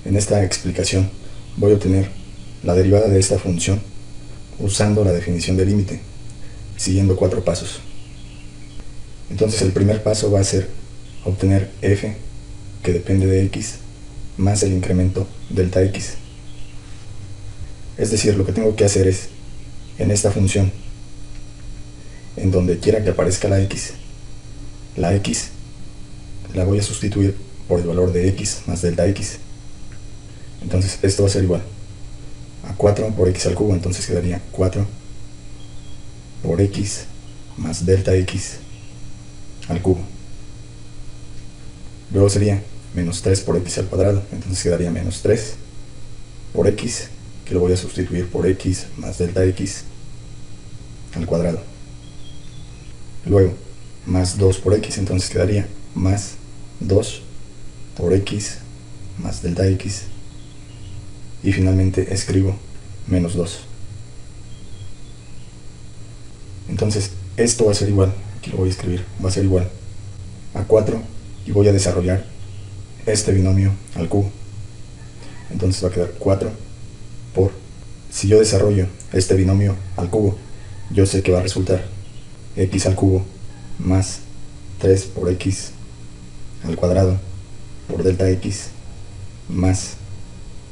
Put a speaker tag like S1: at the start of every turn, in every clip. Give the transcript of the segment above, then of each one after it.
S1: En esta explicación voy a obtener la derivada de esta función usando la definición de límite, siguiendo 4 pasos. Entonces el primer paso va a ser obtener f, que depende de x, más el incremento delta x. Es decir, lo que tengo que hacer es, en esta función, en donde quiera que aparezca la x la voy a sustituir por el valor de x más delta x. Entonces esto va a ser igual a 4 por x al cubo, entonces quedaría 4 por x más delta x al cubo. Luego sería menos 3 por x al cuadrado, entonces quedaría menos 3 por x, que lo voy a sustituir por x más delta x al cuadrado. Luego más 2 por x, entonces quedaría más 2 por x más delta x, y finalmente escribo menos 2. Entonces esto va a ser igual, aquí lo voy a escribir, va a ser igual a 4, y voy a desarrollar este binomio al cubo. Entonces va a quedar 4 por, si yo desarrollo este binomio al cubo, yo sé que va a resultar x al cubo más 3 por x al cuadrado por delta x más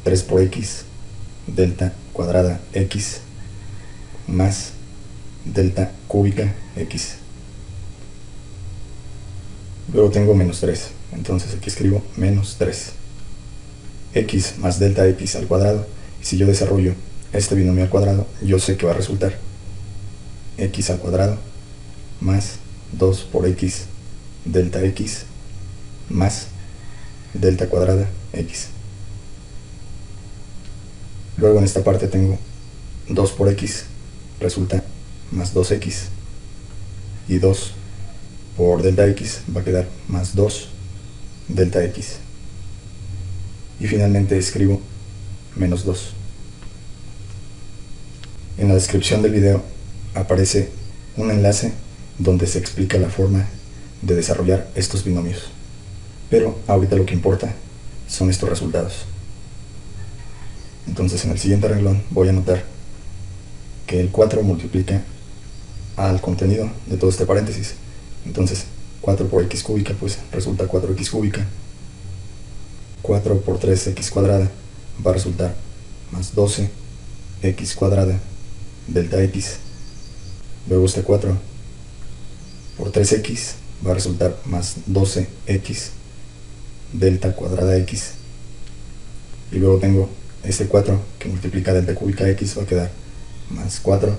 S1: 3 por x delta cuadrada x más delta cúbica x. Luego tengo menos 3, entonces aquí escribo menos 3 x más delta x al cuadrado, y si yo desarrollo este binomio al cuadrado, yo sé que va a resultar x al cuadrado más 2 por x delta x más delta cuadrada x. Luego en esta parte tengo 2 por x, resulta más 2x, y 2 por delta x va a quedar más 2 delta x, y finalmente escribo menos 2. En la descripción del video aparece un enlace donde se explica la forma de desarrollar estos binomios, pero ahorita lo que importa son estos resultados. Entonces en el siguiente renglón voy a anotar que el 4 multiplica al contenido de todo este paréntesis. Entonces 4 por x cúbica pues resulta 4x cúbica, 4 por 3x cuadrada va a resultar más 12x cuadrada delta x. Luego este 4 por 3x va a resultar más 12x delta cuadrada x. Y luego tengo este 4 que multiplica delta cúbica x, va a quedar más 4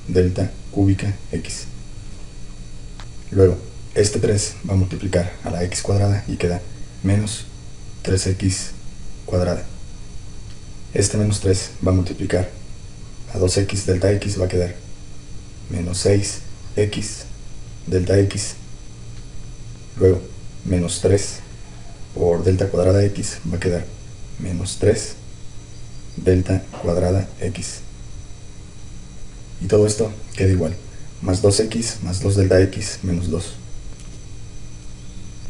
S1: delta cúbica x. Luego este 3 va a multiplicar a la x cuadrada y queda menos 3x cuadrada. Este menos 3 va a multiplicar a 2x delta x, va a quedar menos 6x delta x. Luego menos 3 por delta cuadrada x va a quedar menos 3 delta cuadrada x. Y todo esto queda igual, más 2x más 2 delta x menos 2.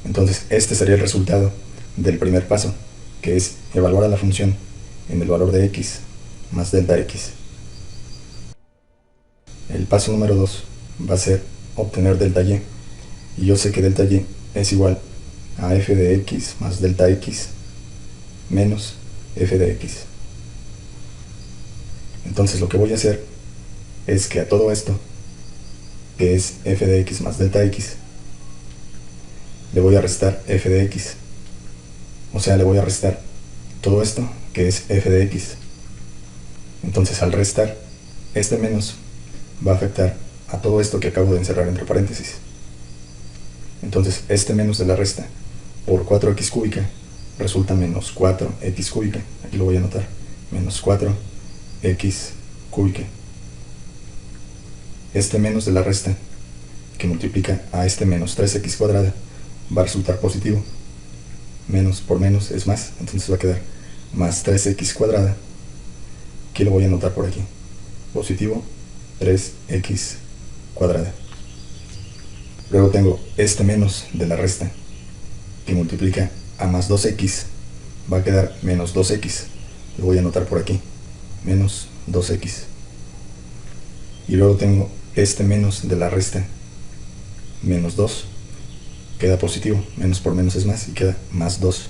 S1: Entonces este sería el resultado del primer paso, que es evaluar a la función en el valor de x más delta x. El paso número 2 va a ser obtener delta y, y yo sé que delta y es igual a f de x más delta x menos f de x. Entonces lo que voy a hacer es que a todo esto, que es f de x más delta x, le voy a restar f de x. O sea, le voy a restar todo esto, que es f de x. Entonces al restar, este menos va a afectar a todo esto que acabo de encerrar entre paréntesis. Entonces este menos de la resta por 4x cúbica resulta menos 4x cúbica. Aquí lo voy a anotar, menos 4x cúbica. Este menos de la resta que multiplica a este menos 3x cuadrada va a resultar positivo. Menos por menos es más, entonces va a quedar más 3x cuadrada. Aquí lo voy a anotar por aquí, positivo 3x cuadrada. Luego tengo este menos de la resta que multiplica a más 2x va a quedar menos 2x. Lo voy a anotar por aquí, menos 2x. Y luego tengo este menos de la resta, menos 2, queda positivo, menos por menos es más y queda más 2.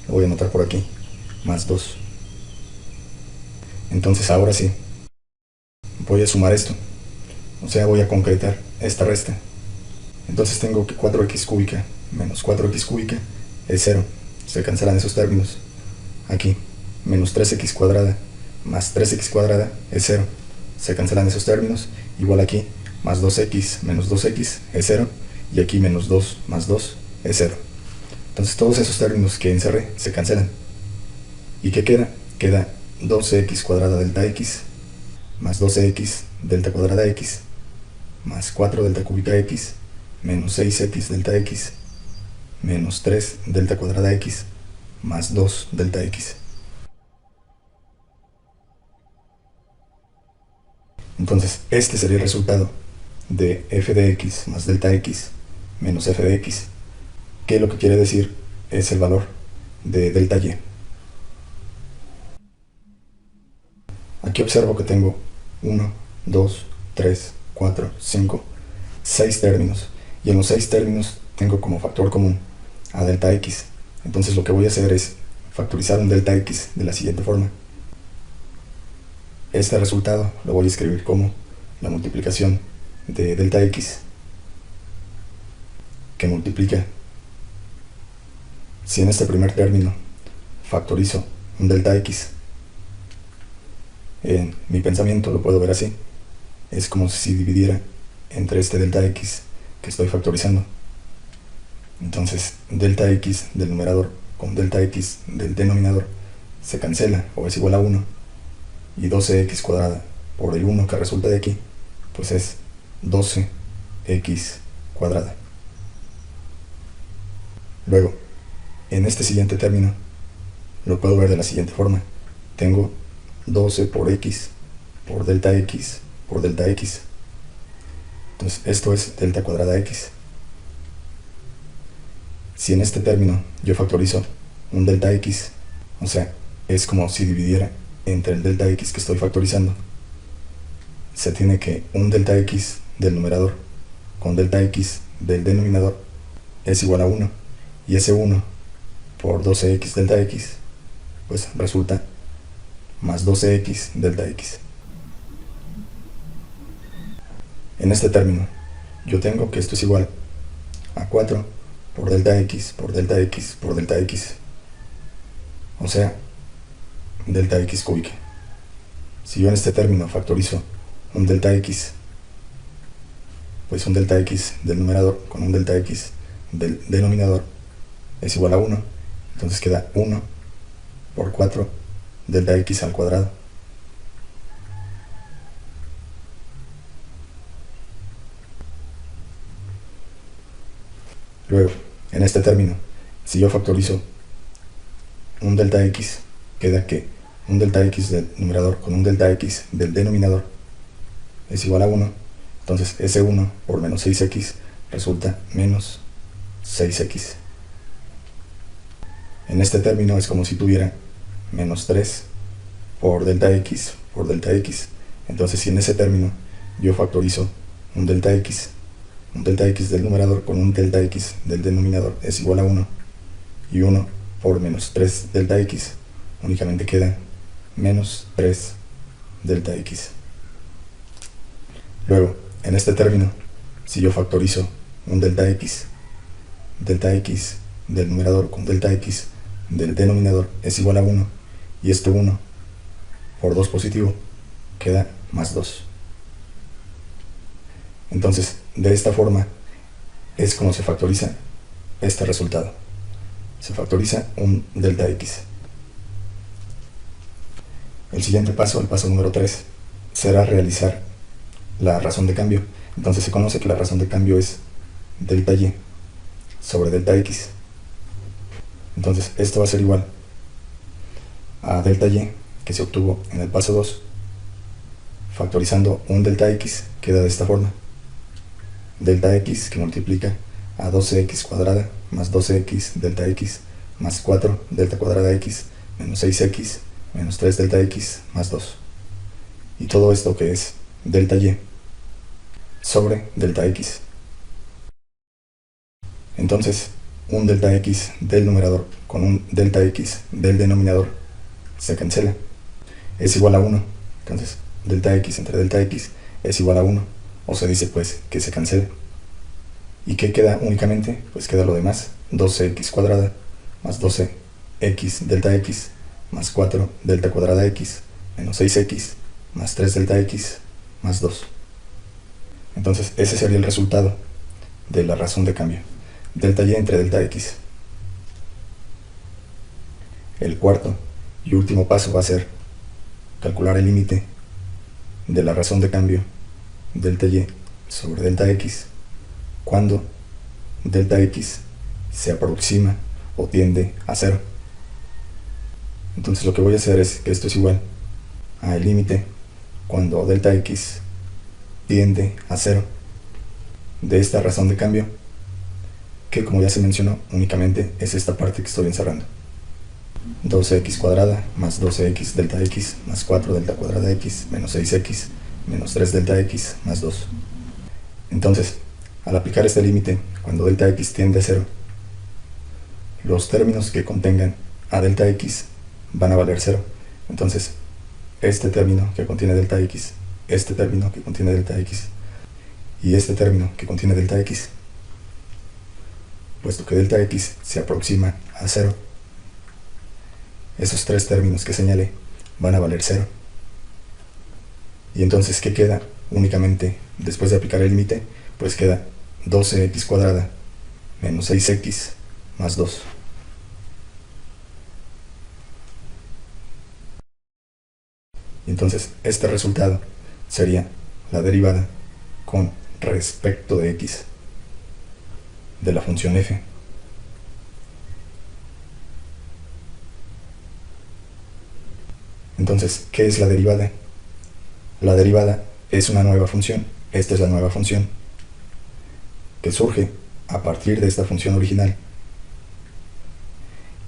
S1: Lo voy a anotar por aquí, más 2. Entonces ahora sí, voy a sumar esto, o sea, voy a concretar esta resta. Entonces tengo que 4x cúbica menos 4x cúbica es 0, se cancelan esos términos. Aquí, menos 3x cuadrada más 3x cuadrada es 0, se cancelan esos términos. Igual aquí, más 2x menos 2x es 0, y aquí menos 2 más 2 es 0. Entonces todos esos términos que encerré se cancelan. ¿Y qué queda? Queda 12x cuadrada delta x más 12x delta cuadrada x más 4 delta cúbica x menos 6x delta x menos 3 delta cuadrada x más 2 delta x. Entonces este sería el resultado de f de x más delta x menos f de x, que lo que quiere decir es el valor de delta y. Aquí observo que tengo 1, 2, 3, 4, 5, 6 términos, y en los 6 términos tengo como factor común a delta x. Entonces lo que voy a hacer es factorizar un delta x de la siguiente forma. Este resultado lo voy a escribir como la multiplicación de delta x que multiplica, si en este primer término factorizo un delta x, en mi pensamiento lo puedo ver así, es como si dividiera entre este delta x que estoy factorizando. Entonces delta x del numerador con delta x del denominador se cancela o es igual a 1, y 12x cuadrada por el 1 que resulta de aquí, pues es 12x cuadrada. Luego, en este siguiente término, lo puedo ver de la siguiente forma. Tengo 12 por x por delta x por delta x. Entonces esto es delta cuadrada x. Si en este término yo factorizo un delta x, o sea, es como si dividiera entre el delta x que estoy factorizando, se tiene que un delta x del numerador con delta x del denominador es igual a 1, y ese 1 por 12x delta x pues resulta más 12x delta x. En este término yo tengo que esto es igual a 4 por delta x por delta x por delta x, o sea, delta x cúbica. Si yo en este término factorizo un delta x, pues un delta x del numerador con un delta x del denominador es igual a 1, entonces queda 1 por 4 delta x al cuadrado. Luego, en este término, si yo factorizo un delta x, queda que un delta x del numerador con un delta x del denominador es igual a 1, entonces ese 1 por menos 6x resulta menos 6x. En este término es como si tuviera menos 3 por delta x por delta x. Entonces si en ese término yo factorizo un delta x del numerador con un delta x del denominador es igual a 1, y 1 por menos 3 delta x únicamente queda menos 3 delta x. Luego, en este término, si yo factorizo un delta x del numerador con delta x del denominador es igual a 1, y este 1 por 2 positivo queda más 2. Entonces, de esta forma es como se factoriza este resultado. Se factoriza un delta x. El siguiente paso, el paso número 3, será realizar la razón de cambio. Entonces se conoce que la razón de cambio es delta y sobre delta x. Entonces esto va a ser igual a delta y que se obtuvo en el paso 2. Factorizando un delta x queda de esta forma. Delta x que multiplica a 12x cuadrada más 12x delta x más 4 delta cuadrada x menos 6x menos 3 delta x más 2. Y todo esto que es delta y sobre delta x. Entonces, un delta x del numerador con un delta x del denominador se cancela. Es igual a 1. Entonces, delta x entre delta x es igual a 1. O se dice pues que se cancela. ¿Y qué queda únicamente? Pues queda lo demás. 12x cuadrada más 12x delta x más 4 delta cuadrada x menos 6x más 3 delta x más 2. Entonces ese sería el resultado de la razón de cambio. Delta y entre delta x. El cuarto y último paso va a ser calcular el límite de la razón de cambio delta y sobre delta x cuando delta x se aproxima o tiende a 0. Entonces lo que voy a hacer es que esto es igual a el límite cuando delta x tiende a 0 de esta razón de cambio, que como ya se mencionó únicamente es esta parte que estoy encerrando. 12x cuadrada más 12x delta x más 4 delta cuadrada x menos 6x menos 3 delta x más 2. Entonces, al aplicar este límite cuando delta x tiende a 0, los términos que contengan a delta x van a valer 0. Entonces, este término que contiene delta x, este término que contiene delta x y este término que contiene delta x, puesto que delta x se aproxima a 0, esos tres términos que señalé van a valer 0. Y entonces, ¿qué queda? Únicamente, después de aplicar el límite, pues queda 12x cuadrada menos 6x más 2. Y entonces, este resultado sería la derivada con respecto de x de la función f. Entonces, ¿qué es la derivada? La derivada es una nueva función. Esta es la nueva función que surge a partir de esta función original.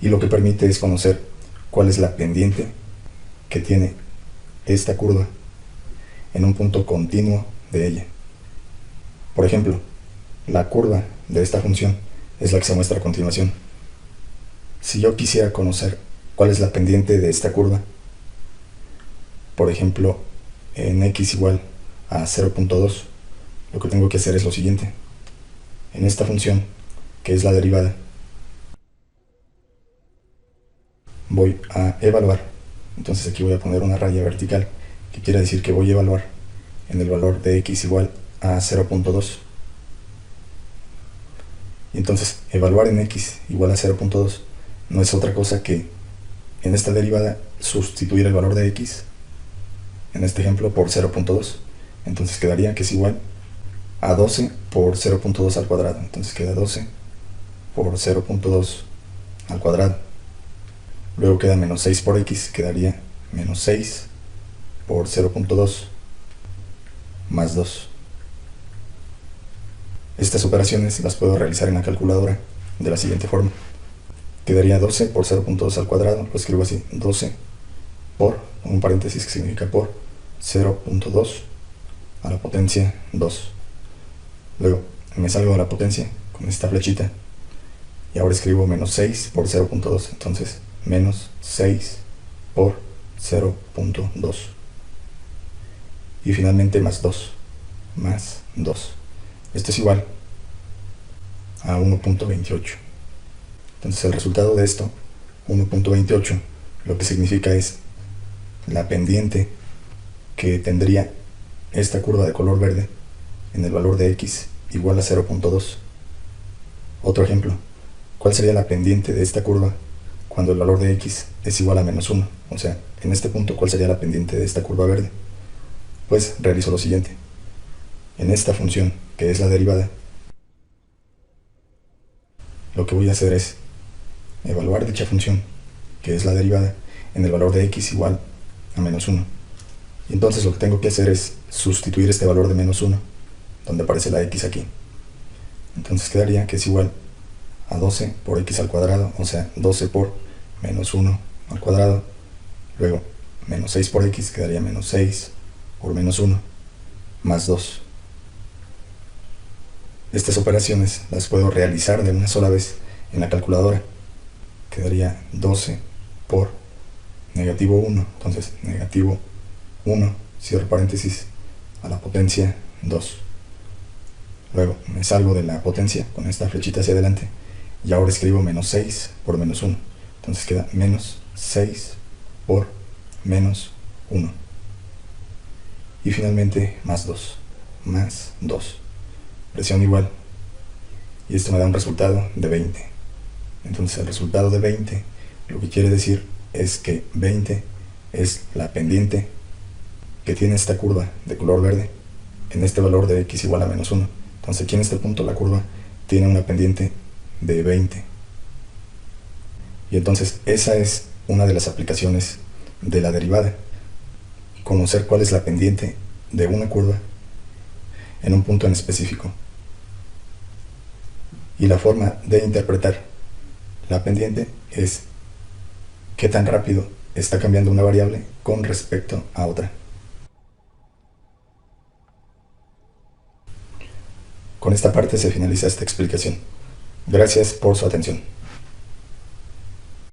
S1: Y lo que permite es conocer cuál es la pendiente que tiene esta curva en un punto continuo de ella. Por ejemplo, la curva de esta función es la que se muestra a continuación. Si yo quisiera conocer cuál es la pendiente de esta curva, por ejemplo, en x igual a 0.2, lo que tengo que hacer es lo siguiente. En esta función, que es la derivada, voy a evaluar. Entonces aquí voy a poner una raya vertical, que quiere decir que voy a evaluar en el valor de x igual a 0.2. Y entonces, evaluar en x igual a 0.2 no es otra cosa que, en esta derivada, sustituir el valor de x, en este ejemplo, por 0.2. Entonces quedaría que es igual a 12 por 0.2 al cuadrado. Entonces queda 12 por 0.2 al cuadrado. Luego queda menos 6 por x, quedaría menos 6 por 0.2 más 2. Estas operaciones las puedo realizar en la calculadora de la siguiente forma. Quedaría 12 por 0.2 al cuadrado, lo escribo así, 12 por, un paréntesis que significa por, 0.2 a la potencia 2. Luego me salgo de la potencia con esta flechita y ahora escribo menos 6 por 0.2, entonces menos 6 por 0.2 y finalmente más 2. Esto es igual a 1.28. Entonces el resultado de esto, 1.28, lo que significa es la pendiente que tendría esta curva de color verde en el valor de x igual a 0.2. Otro ejemplo, ¿cuál sería la pendiente de esta curva cuando el valor de x es igual a menos 1? O sea, en este punto, ¿cuál sería la pendiente de esta curva verde? Pues realizo lo siguiente. En esta función, que es la derivada, lo que voy a hacer es evaluar dicha función, que es la derivada, en el valor de x igual a menos 1. Y entonces lo que tengo que hacer es sustituir este valor de menos 1, donde aparece la x aquí. Entonces quedaría que es igual a 12 por x al cuadrado, o sea, 12 por menos 1 al cuadrado. Luego, menos 6 por x quedaría menos 6 por menos 1 más 2. Estas operaciones las puedo realizar de una sola vez en la calculadora. Quedaría 12 por negativo 1, entonces negativo 1, cierro paréntesis, a la potencia 2. Luego me salgo de la potencia con esta flechita hacia adelante y ahora escribo menos 6 por menos 1. Entonces queda menos 6 por menos 1. Y finalmente más 2. Más 2. Presión igual. Y esto me da un resultado de 20. Entonces el resultado de 20 lo que quiere decir es que 20 es la pendiente que tiene esta curva de color verde en este valor de x igual a menos 1. Entonces aquí en este punto la curva tiene una pendiente de 20. Y entonces esa es una de las aplicaciones de la derivada. Conocer cuál es la pendiente de una curva en un punto en específico. Y la forma de interpretar la pendiente es qué tan rápido está cambiando una variable con respecto a otra. Con esta parte se finaliza esta explicación. Gracias por su atención.